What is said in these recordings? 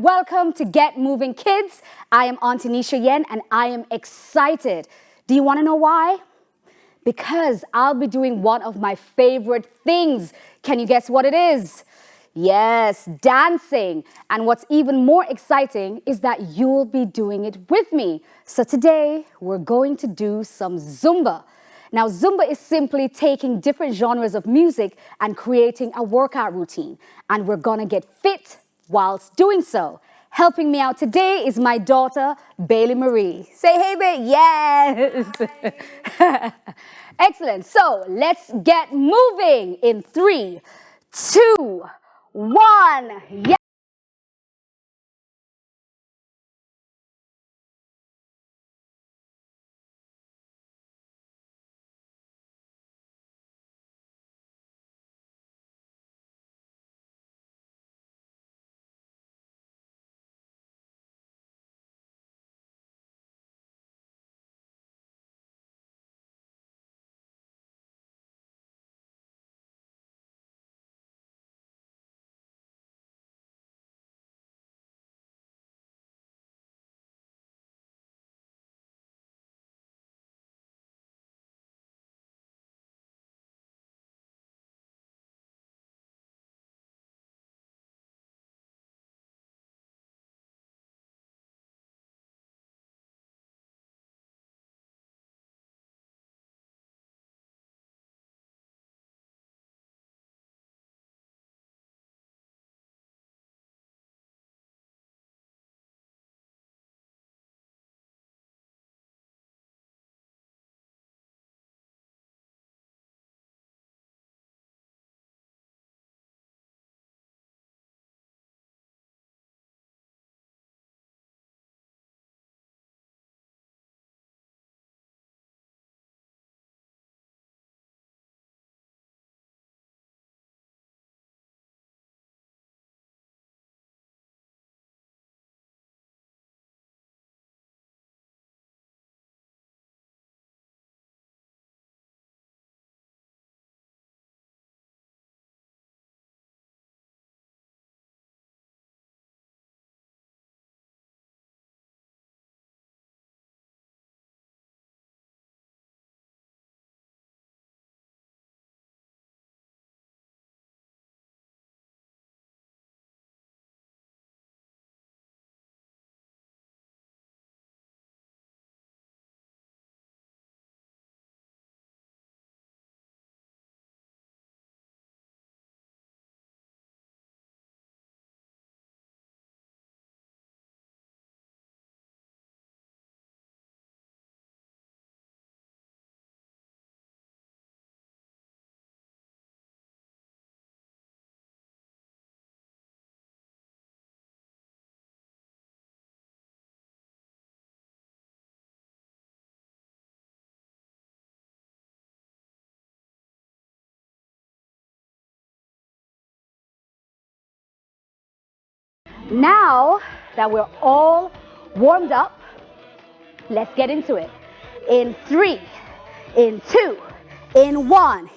welcome to Get Moving Kids. I am Auntie Nisha Yen and I am excited. Do you want to know why? Because I'll be doing one of my favorite things. Can you guess what it is? Yes, dancing. And what's even more exciting is that you'll be doing it with me. So today we're going to do some Zumba. Now, Zumba is simply taking different genres of music and creating a workout routine. And we're gonna get fit whilst doing so. Helping me out today is my daughter, Bailey Marie. Say hey, babe. Yes. Excellent. So let's get moving in 3, 2, 1. Yes. Now that we're all warmed up, let's get into it. In 3, in 2, in 1.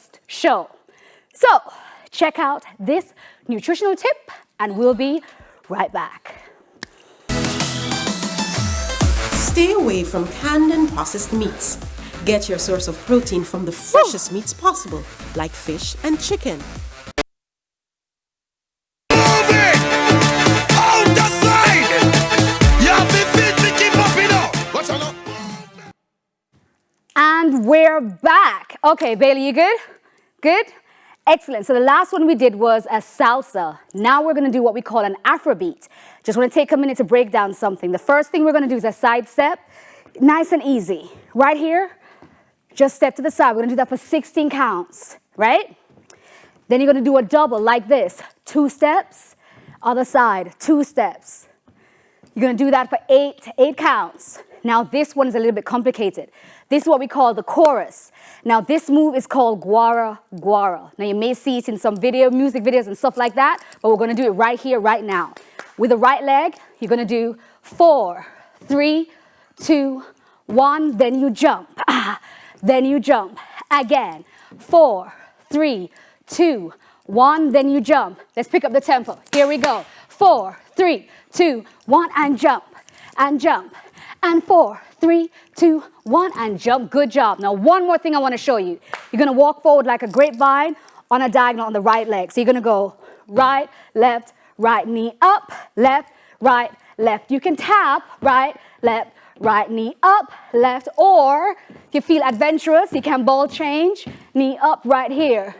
host show. So check out this nutritional tip and we'll be right back. Stay away from canned and processed meats. Get your source of protein from the freshest meats possible, like fish and chicken. And we're back. Okay, Bailey, you good? Good? Excellent. So the last one we did was a salsa. Now we're going to do what we call an Afro Beat. Just want to take a minute to break down something. The first thing we're going to do is a side step. Nice and easy. Right here, just step to the side. We're going to do that for 16 counts, right? Then you're going to do a double like this. 2 steps, other side, 2 steps. You're going to do that for 8 counts. Now this one is a little bit complicated. This is what we call the chorus. Now this move is called guara guara. Now you may see it in some music videos and stuff like that, but we're going to do it right here, right now. With the right leg, you're going to do 4, 3, 2, 1, then you jump. Then you jump. Again. 4, 3, 2, 1, then you jump. Let's pick up the tempo. Here we go. 4, 3, 2, 1, and jump. And jump. And 4, 3, 2, 1, and jump. Good job. Now, one more thing I want to show you. You're going to walk forward like a grapevine on a diagonal on the right leg. So you're going to go right, left, right, knee up, left, right, left. You can tap right, left, right, knee up, left, or if you feel adventurous, you can ball change, knee up right here.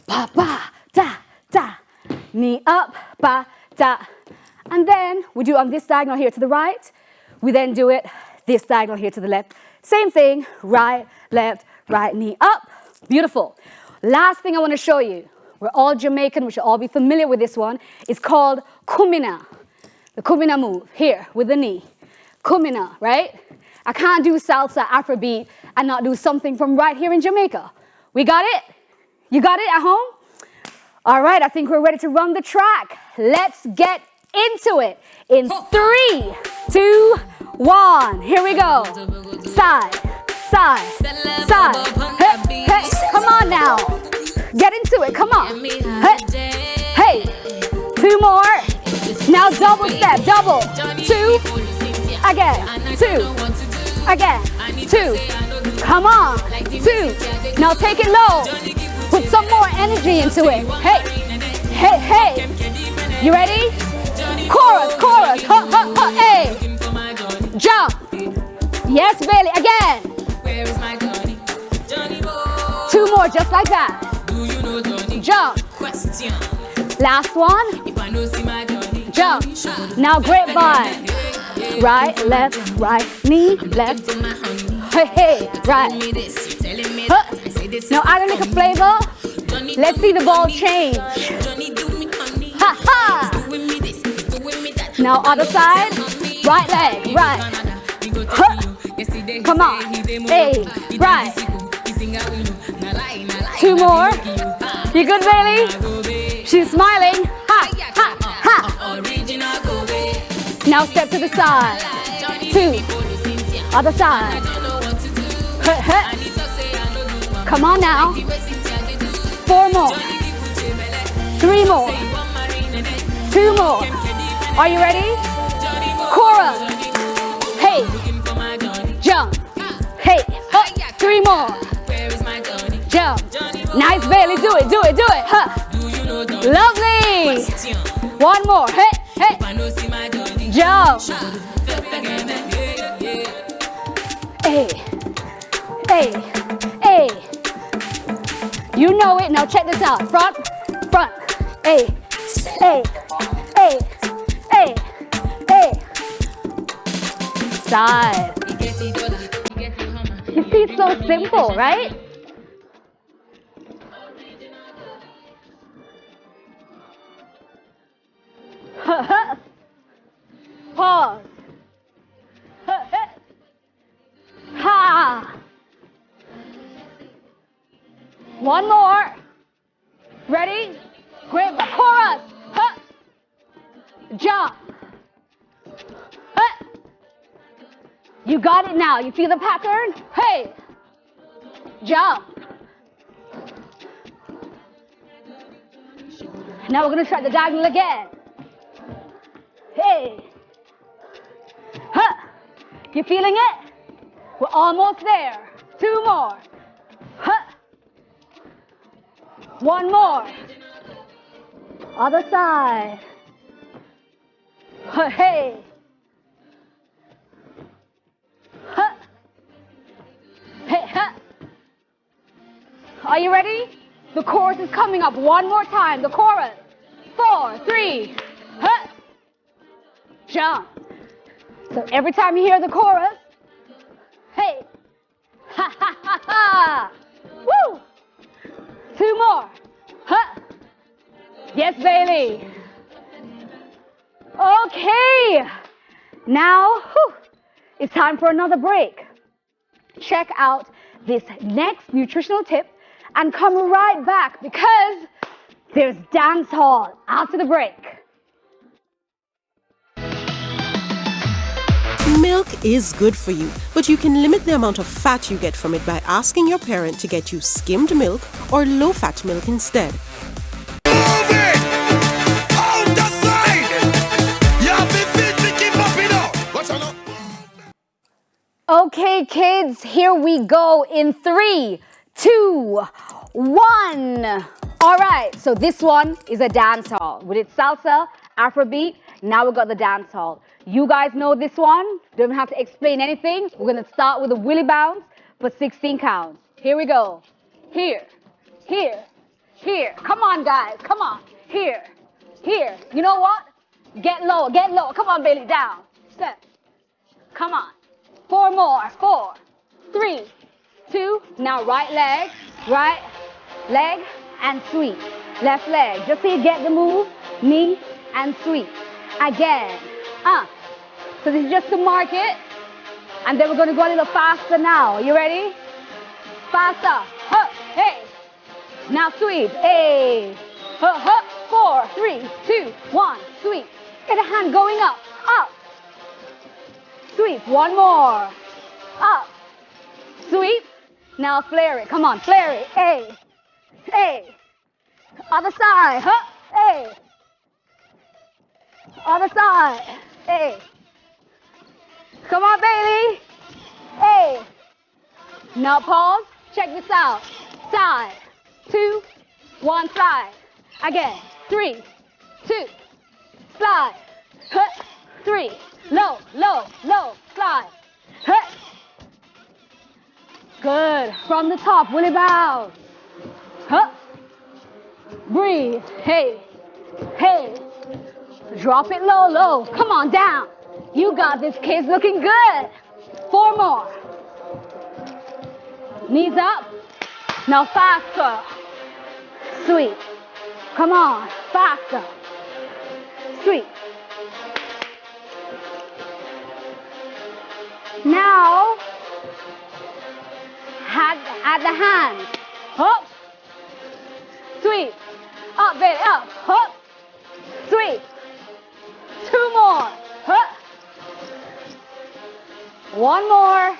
Ba, ba, da, da. Knee up, ba, da. And then we do on this diagonal here to the right. We then do it this diagonal here to the left. Same thing, right, knee up. Beautiful. Last thing I want to show you. We're all Jamaican, we should all be familiar with this one. It's called kumina. The kumina move, here, with the knee. Kumina, right? I can't do salsa, Afro Beat, and not do something from right here in Jamaica. We got it? You got it at home? All right, I think we're ready to run the track. Let's get into it. In 3, 2, 1. Here we go. Side, side, side. Hey, hey, come on now. Get into it, come on. Hey, hey. 2 more. Now double step, double. 2. Again. 2. Again. 2. Come on. 2. Now take it low. Put some more energy into it. Hey, hey, hey. You ready? Chorus, chorus, ha, ha, ha, hey. Jump. Yes, Bailey, again. 2 more, just like that. Jump. Last one. Jump. Now grapevine. Right, left, right, knee, left. Hey, hey, right. Huh. Now add a little flavor. Let's see the ball change. Ha ha. Now other side, right leg, right. Huh. Come on, hey, right. 2 more. You good, Bailey? She's smiling. Ha, ha, ha. Now step to the side. 2. Other side. Huh, huh. Come on now. 4 more. 3 more. 2 more. Are you ready? Chorus. Hey. Jump. Hey. Huh. 3 more. Jump. Nice, Bailey. Do it, do it, do it. Huh. Lovely. 1 more. Hey, hey. Jump. Hey. Hey. Hey. You know it. Now check this out. Front. Front. Hey. Hey. Hey. Hey. Hey. Side. You see, it's so simple, right? Pause. Ha. 1 more. Ready? Grab the chorus. Ha. Jump. Ha. You got it now. You feel the pattern? Hey. Jump. Now we're gonna try the diagonal again. Hey. Huh. You feeling it? We're almost there. 2 more. Huh. 1 more. Other side. Huh. Hey. Huh. Hey. Huh. Are you ready? The chorus is coming up 1 more time. The chorus. 4, 3. Huh. Jump. So every time you hear the chorus, hey, ha ha ha ha, woo, 2 more, huh, yes Bailey, okay, now, it's time for another break. Check out this next nutritional tip and come right back because there's dance hall after the break. Milk is good for you, but you can limit the amount of fat you get from it by asking your parent to get you skimmed milk or low-fat milk instead. Okay, kids, here we go in 3, 2, 1. All right, so this one is a dance hall. We did salsa, Afro Beat, now we got the dance hall. You guys know this one. Don't have to explain anything. We're gonna start with a willy bounce for 16 counts. Here we go. Here, here, here. Come on, guys, come on. Here, here. You know what? Get lower, get lower. Come on, Bailey, down. Step. Come on. 4 more. 4, 3, 2. Now right leg, and sweep. Left leg. Just so you get the move. Knee and sweep. Again. So this is just to mark it. And then we're going to go a little faster now. You ready? Faster. Huh. Hey. Now sweep. Hey. Huh. Huh. 4, 3, 2, 1. Sweep. Get a hand going up. Up. Sweep. 1 more. Up. Sweep. Now flare it. Come on. Flare it. Hey. Hey. Other side. Huh. Hey. Other side. Hey. Come on, Bailey. Hey. Now pause. Check this out. Side. 2, 1, slide. Again. 3, 2. Slide. Huh. 3. Low, low, low. Slide. Huh. Good. From the top. Willy bounce. Huh. Breathe. Hey. Hey. Drop it low, low. Come on, down. You got this, kids. Looking good. 4 more. Knees up. Now faster. Sweep. Come on. Faster. Sweep. Now, add the hands. Hop. Sweep. Up, baby. Up. Hop. Sweep. 2 more. Huh. 1 more.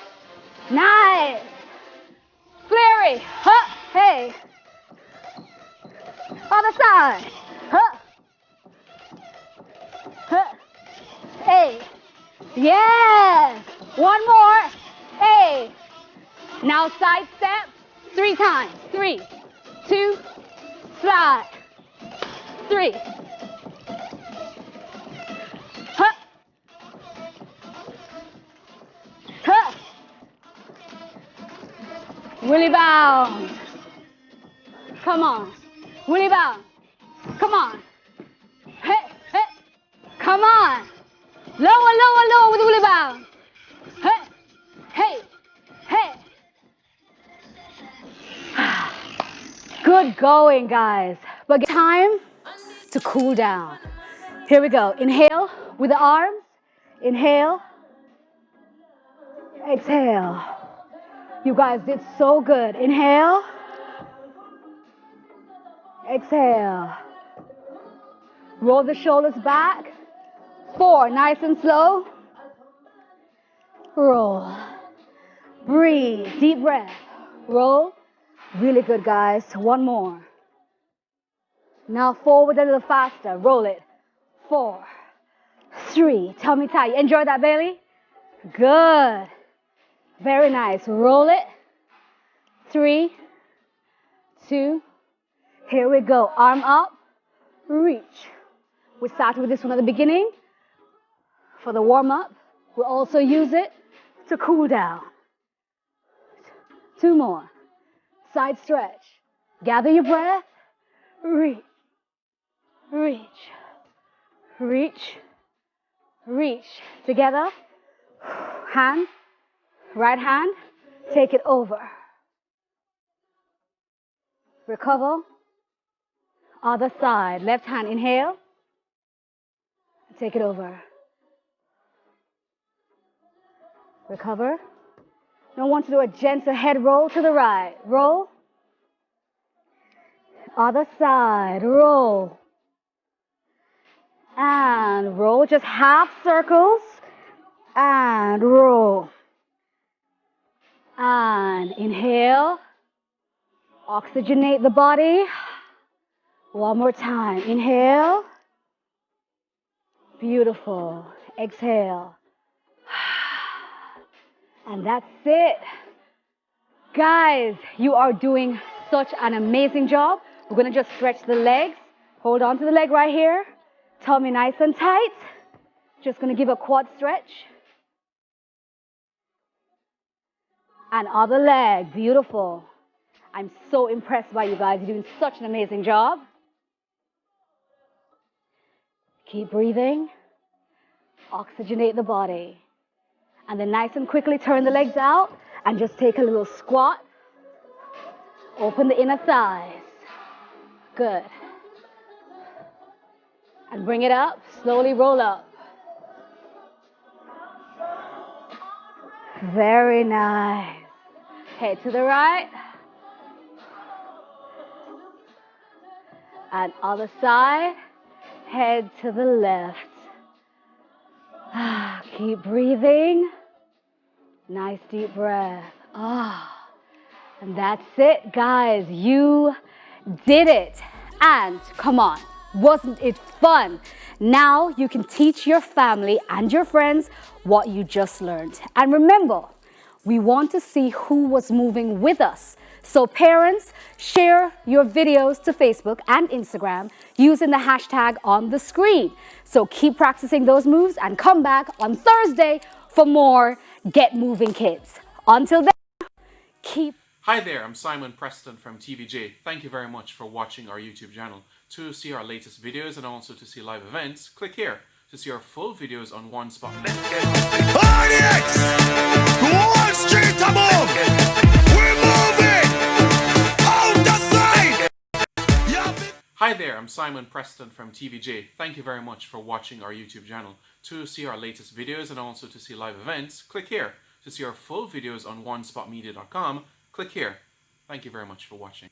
Nice. Flary. Huh. Hey. Other side. Huh. Huh. Hey. Yes. 1 more. Hey. Now side step 3 times. 3, 2, slide. 3. Huh. Huh. Willy bounce. Come on. Willy bounce. Come on. Hey, hey. Come on. Lower, lower, lower with the willy bounce. Hey, hey, hey. Good going, guys. But time to cool down. Here we go. Inhale with the arms. Inhale. Exhale. You guys did so good. Inhale. Exhale. Roll the shoulders back. 4, nice and slow. Roll. Breathe. Deep breath. Roll. Really good, guys. 1 more. Now forward a little faster. Roll it. 4, 3. Tummy tight. Enjoy that, Bailey? Good. Very nice. Roll it. 3, 2. Here we go. Arm up. Reach. We started with this one at the beginning for the warm-up. We'll also use it to cool down. 2 more. Side stretch. Gather your breath. Reach. Reach. Reach. Reach. Together. Hand. Right hand. Take it over. Recover. Other side. Left hand. Inhale. Take it over. Recover. Now I want to do a gentle head roll to the right. Roll. Other side. Roll. And roll. Just half circles. And roll. And inhale. Oxygenate the body. One more time. Inhale. Beautiful. Exhale. And that's it. Guys, you are doing such an amazing job. We're going to just stretch the legs. Hold on to the leg right here. Tummy nice and tight. Just going to give a quad stretch. And other leg. Beautiful. I'm so impressed by you guys. You're doing such an amazing job. Keep breathing. Oxygenate the body. And then nice and quickly turn the legs out and just take a little squat. Open the inner thighs. Good. And bring it up. Slowly roll up. Very nice. Head to the right. And other side. Head to the left. Keep breathing. Nice deep breath. And that's it, guys. You did it. And come on, wasn't it fun? Now you can teach your family and your friends what you just learned. And remember, we want to see who was moving with us. So parents, share your videos to Facebook and Instagram using the hashtag on the screen. So keep practicing those moves and come back on Thursday for more Get Moving Kids. Until then, keep... Hi there, I'm Simon Preston from TVJ. Thank you very much for watching our YouTube channel. To see our latest videos and also to see live events, click here to see our full videos on one spot. Audience! Wall Street above! We're moving! Out the side! Hi there, I'm Simon Preston from TVJ. Thank you very much for watching our YouTube channel. To see our latest videos and also to see live events, click here. To see our full videos on onespotmedia.com, click here. Thank you very much for watching.